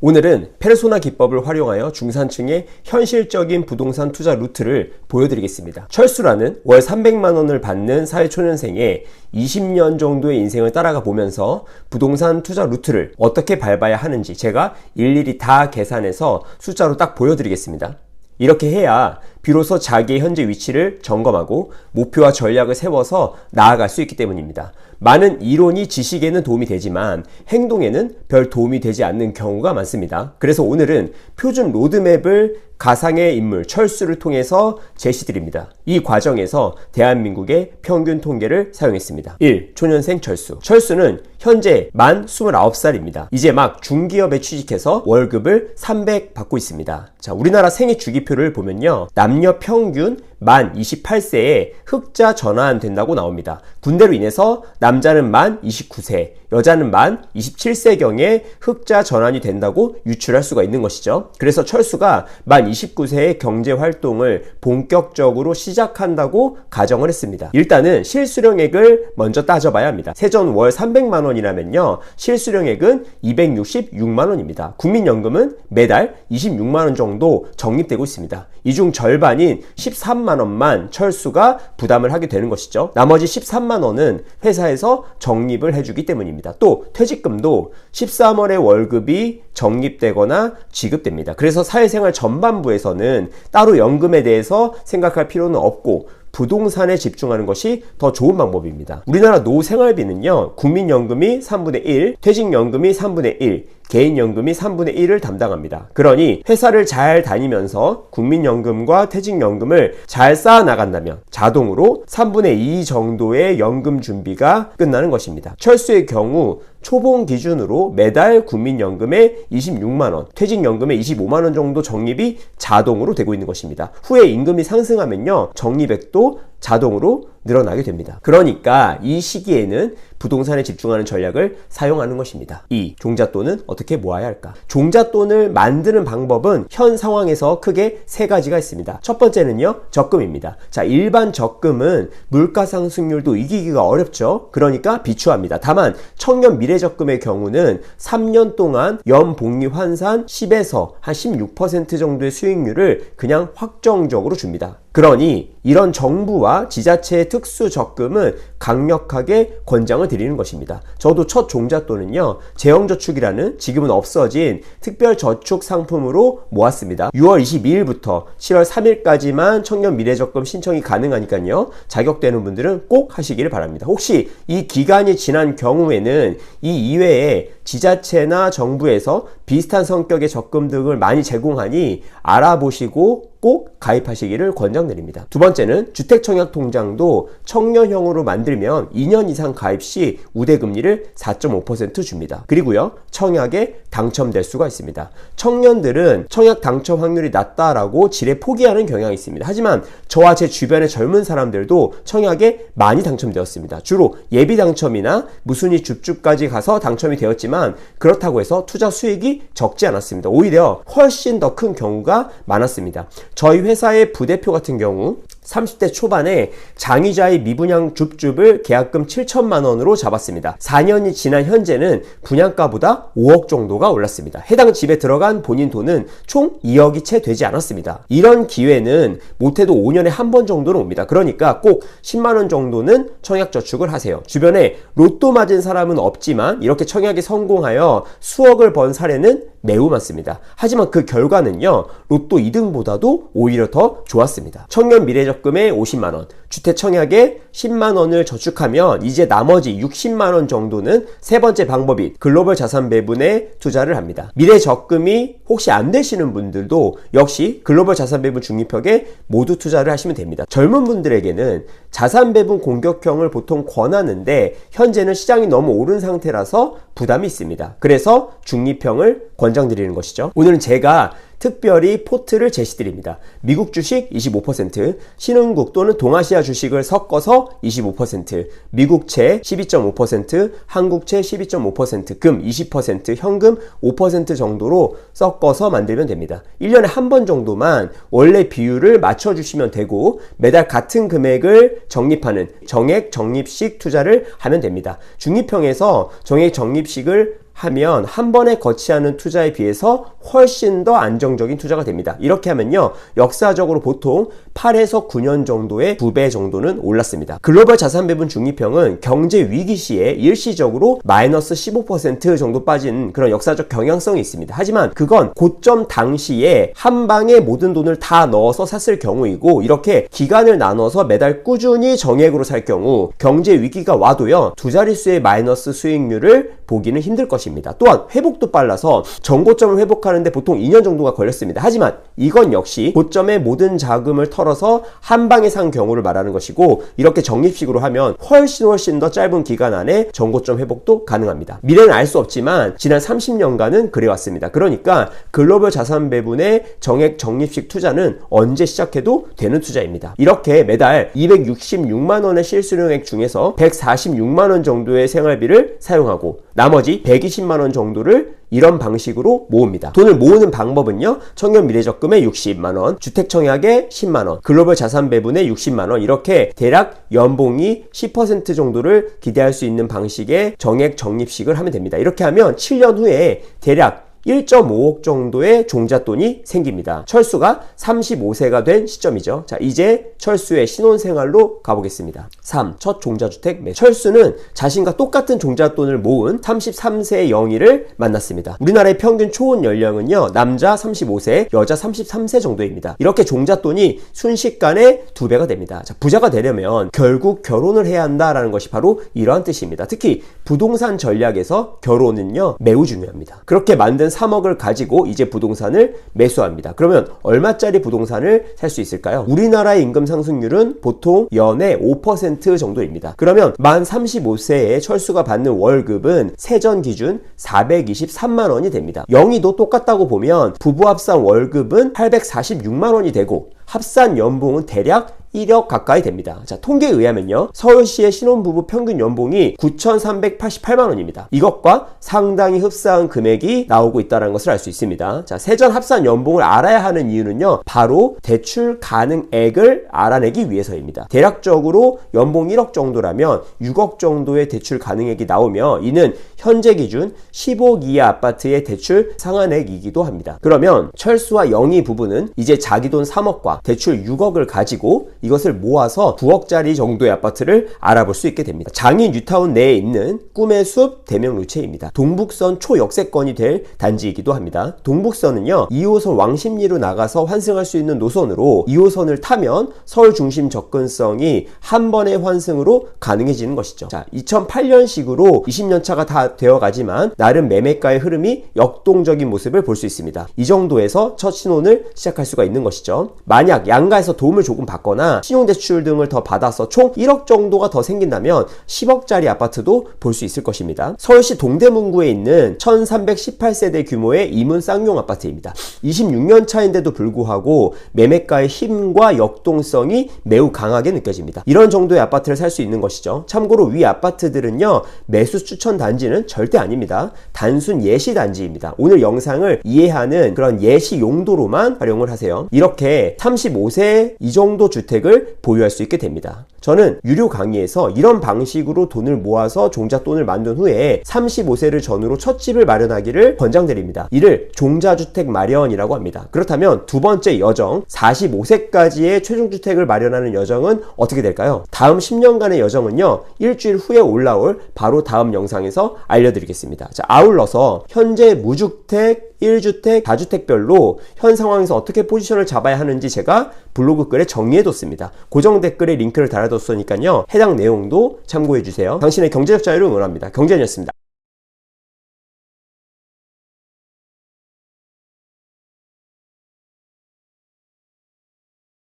오늘은 페르소나 기법을 활용하여 중산층의 현실적인 부동산 투자 루트를 보여드리겠습니다. 철수라는 월 300만원을 받는 사회초년생의 20년 정도의 인생을 따라가 보면서 부동산 투자 루트를 어떻게 밟아야 하는지 제가 일일이 다 계산해서 숫자로 딱 보여드리겠습니다. 이렇게 해야 비로소 자기의 현재 위치를 점검하고 목표와 전략을 세워서 나아갈 수 있기 때문입니다. 많은 이론이 지식에는 도움이 되지만 행동에는 별 도움이 되지 않는 경우가 많습니다. 그래서 오늘은 표준 로드맵을 가상의 인물 철수를 통해서 제시드립니다. 이 과정에서 대한민국의 평균 통계를 사용했습니다. 1. 초년생 철수. 철수는 현재 만 29살입니다. 이제 막 중기업에 취직해서 월급을 300 받고 있습니다. 자, 우리나라 생애 주기표를 보면요. 남녀 평균 만 28세에 흑자 전환된다고 나옵니다. 군대로 인해서 남자는 만 29세, 여자는 만 27세경에 흑자 전환이 된다고 유출할 수가 있는 것이죠. 그래서 철수가 만 29세에 경제활동을 본격적으로 시작한다고 가정을 했습니다. 일단은 실수령액을 먼저 따져봐야 합니다. 세전 월 300만원이라면요. 실수령액은 266만원입니다. 국민연금은 매달 26만원 정도 적립되고 있습니다. 이 중 절반인 13만원만 철수가 부담을 하게 되는 것이죠. 나머지 13만원은 회사에서 적립을 해주기 때문입니다. 또 퇴직금도 13월에 월급이 적립되거나 지급됩니다. 그래서 사회생활 전반부에서는 따로 연금에 대해서 생각할 필요는 없고 부동산에 집중하는 것이 더 좋은 방법입니다. 우리나라 노생활비는요. 국민연금이 3분의 1, 퇴직연금이 3분의 1, 개인연금이 3분의 1을 담당합니다. 그러니 회사를 잘 다니면서 국민연금과 퇴직연금을 잘 쌓아 나간다면 자동으로 3분의 2 정도의 연금 준비가 끝나는 것입니다. 철수의 경우 초봉 기준으로 매달 국민연금에 26만원, 퇴직연금에 25만원 정도 적립이 자동으로 되고 있는 것입니다. 후에 임금이 상승하면요. 적립액도 자동으로 늘어나게 됩니다. 그러니까 이 시기에는 부동산에 집중하는 전략을 사용하는 것입니다. 2. 종잣돈은 어떻게 모아야 할까? 종잣돈을 만드는 방법은 현 상황에서 크게 세 가지가 있습니다. 첫 번째는요. 적금입니다. 자, 일반 적금은 물가 상승률도 이기기가 어렵죠. 그러니까 비추합니다. 다만 청년 미래적금의 경우는 3년 동안 연복리 환산 10에서 한 16% 정도의 수익률을 그냥 확정적으로 줍니다. 그러니 이런 정부와 지자체의 특수 적금은 강력하게 권장을 드리는 것입니다. 저도 첫 종잣돈은요. 재형저축이라는 지금은 없어진 특별저축 상품으로 모았습니다. 6월 22일부터 7월 3일까지만 청년 미래적금 신청이 가능하니까요. 자격되는 분들은 꼭 하시기를 바랍니다. 혹시 이 기간이 지난 경우에는 이 이외에 지자체나 정부에서 비슷한 성격의 적금 등을 많이 제공하니 알아보시고 꼭 가입하시기를 권장드립니다. 두 번째는 주택청약통장도 청년형으로 만들면 2년 이상 가입 시 우대금리를 4.5% 줍니다. 그리고요. 청약에 당첨될 수가 있습니다. 청년들은 청약 당첨 확률이 낮다라고 지레 포기하는 경향이 있습니다. 하지만 저와 제 주변의 젊은 사람들도 청약에 많이 당첨되었습니다. 주로 예비 당첨이나 무순위 줍줍까지 가서 당첨이 되었지만 그렇다고 해서 투자 수익이 적지 않았습니다. 오히려 훨씬 더 큰 경우가 많았습니다. 저희 회사의 부대표 같은 경우 30대 초반에 장의자의 미분양 줍줍을 계약금 7천만 원으로 잡았습니다. 4년이 지난 현재는 분양가보다 5억 정도가 올랐습니다. 해당 집에 들어간 본인 돈은 총 2억이 채 되지 않았습니다. 이런 기회는 못해도 5년에 한 번 정도는 옵니다. 그러니까 꼭 10만 원 정도는 청약저축을 하세요. 주변에 로또 맞은 사람은 없지만 이렇게 청약에 성공하여 수억을 번 사례는 매우 많습니다. 하지만 그 결과는요. 로또 2등보다도 오히려 더 좋았습니다. 청년 미래적금에 50만원, 주택청약에 10만원을 저축하면 이제 나머지 60만원 정도는 세 번째 방법인 글로벌 자산 배분에 투자를 합니다. 미래적금이 혹시 안 되시는 분들도 역시 글로벌 자산 배분 중립형에 모두 투자를 하시면 됩니다. 젊은 분들에게는 자산 배분 공격형을 보통 권하는데 현재는 시장이 너무 오른 상태라서 부담이 있습니다. 그래서 중립형을 권장드리는 것이죠. 오늘은 제가 특별히 포트를 제시드립니다. 미국 주식 25%, 신흥국 또는 동아시아 주식을 섞어서 25%, 미국채 12.5%, 한국채 12.5%, 금 20%, 현금 5% 정도로 섞어서 만들면 됩니다. 1년에 한 번 정도만 원래 비율을 맞춰주시면 되고 매달 같은 금액을 적립하는 정액 적립식 투자를 하면 됩니다. 중립형에서 정액 적립식을 하면 한 번에 거치하는 투자에 비해서 훨씬 더 안정적인 투자가 됩니다. 이렇게 하면요, 역사적으로 보통 8에서 9년 정도의 2배 정도는 올랐습니다. 글로벌 자산 배분 중립형은 경제 위기 시에 일시적으로 마이너스 15% 정도 빠진 그런 역사적 경향성이 있습니다. 하지만 그건 고점 당시에 한 방에 모든 돈을 다 넣어서 샀을 경우이고, 이렇게 기간을 나눠서 매달 꾸준히 정액으로 살 경우 경제 위기가 와도요, 두 자릿수의 마이너스 수익률을 보기는 힘들 것입니다. 또한 회복도 빨라서 전고점을 회복하는데 보통 2년 정도가 걸렸습니다. 하지만 이건 역시 고점의 모든 자금을 털어서 한 방에 산 경우를 말하는 것이고, 이렇게 적립식으로 하면 훨씬 더 짧은 기간 안에 전고점 회복도 가능합니다. 미래는 알 수 없지만 지난 30년간은 그래왔습니다. 그러니까 글로벌 자산 배분의 정액 적립식 투자는 언제 시작해도 되는 투자입니다. 이렇게 매달 266만 원의 실수령액 중에서 146만 원 정도의 생활비를 사용하고 나머지 120만 원 정도를 이런 방식으로 모읍니다. 돈을 모으는 방법은요, 청년 미래적금에 60만 원, 주택청약에 10만 원, 글로벌 자산 배분에 60만 원, 이렇게 대략 연봉이 10% 정도를 기대할 수 있는 방식의 정액 적립식을 하면 됩니다. 이렇게 하면 7년 후에 대략 1.5억 정도의 종잣돈이 생깁니다. 철수가 35세가 된 시점이죠. 자, 이제 철수의 신혼생활로 가보겠습니다. 3. 첫 종자주택 매수. 철수는 자신과 똑같은 종잣돈을 모은 33세의 영희를 만났습니다. 우리나라의 평균 초혼 연령은요, 남자 35세, 여자 33세 정도입니다. 이렇게 종잣돈이 순식간에 2배가 됩니다. 자, 부자가 되려면 결국 결혼을 해야 한다라는 것이 바로 이러한 뜻입니다. 특히 부동산 전략에서 결혼은요, 매우 중요합니다. 그렇게 만든 3억을 가지고 이제 부동산을 매수합니다. 그러면 얼마짜리 부동산을 살 수 있을까요? 우리나라의 임금 상승률은 보통 연에 5% 정도입니다. 그러면 만 35세에 철수가 받는 월급은 세전 기준 423만 원이 됩니다. 영희도 똑같다고 보면 부부 합산 월급은 846만 원이 되고 합산 연봉은 대략 1억 가까이 됩니다. 자, 통계에 의하면요, 서울시의 신혼부부 평균 연봉이 9,388만 원입니다. 이것과 상당히 흡사한 금액이 나오고 있다는 것을 알 수 있습니다. 자, 세전 합산 연봉을 알아야 하는 이유는요, 바로 대출 가능액을 알아내기 위해서입니다. 대략적으로 연봉 1억 정도라면 6억 정도의 대출 가능액이 나오며, 이는 현재 기준 10억 이하 아파트의 대출 상한액이기도 합니다. 그러면 철수와 영희 부부는 이제 자기 돈 3억과 대출 6억을 가지고 이것을 모아서 9억짜리 정도의 아파트를 알아볼 수 있게 됩니다. 장인 뉴타운 내에 있는 꿈의 숲 대명 루체입니다. 동북선 초역세권이 될 단지이기도 합니다. 동북선은요, 2호선 왕십리로 나가서 환승할 수 있는 노선으로 2호선을 타면 서울 중심 접근성이 한 번의 환승으로 가능해지는 것이죠. 자, 2008년식으로 20년 차가 다 되어가지만 나름 매매가의 흐름이 역동적인 모습을 볼 수 있습니다. 이 정도에서 첫 신혼을 시작할 수가 있는 것이죠. 만약 양가에서 도움을 조금 받거나 신용대출 등을 더 받아서 총 1억 정도가 더 생긴다면 10억짜리 아파트도 볼 수 있을 것입니다. 서울시 동대문구에 있는 1318세대 규모의 이문 쌍용 아파트입니다. 26년 차인데도 불구하고 매매가의 힘과 역동성이 매우 강하게 느껴집니다. 이런 정도의 아파트를 살 수 있는 것이죠. 참고로 위 아파트들은요, 매수 추천 단지는 절대 아닙니다. 단순 예시 단지입니다. 오늘 영상을 이해하는 그런 예시 용도로만 활용을 하세요. 이렇게 35세 이 정도 주택을 보유할 수 있게 됩니다. 저는 유료 강의에서 이런 방식으로 돈을 모아서 종잣돈을 만든 후에 35세를 전후로 첫 집을 마련하기를 권장드립니다. 이를 종자주택 마련이라고 합니다. 그렇다면 두 번째 여정, 45세까지의 최종주택을 마련하는 여정은 어떻게 될까요? 다음 10년간의 여정은요, 일주일 후에 올라올 바로 다음 영상에서 알려드리겠습니다. 자, 아울러서 현재 무주택, 1주택, 다주택별로 현 상황에서 어떻게 포지션을 잡아야 하는지 제가 블로그 글에 정리해뒀습니다. 고정 댓글에 링크를 달아뒀으니까요, 해당 내용도 참고해주세요. 당신의 경제적 자유를 응원합니다. 경제연이었습니다.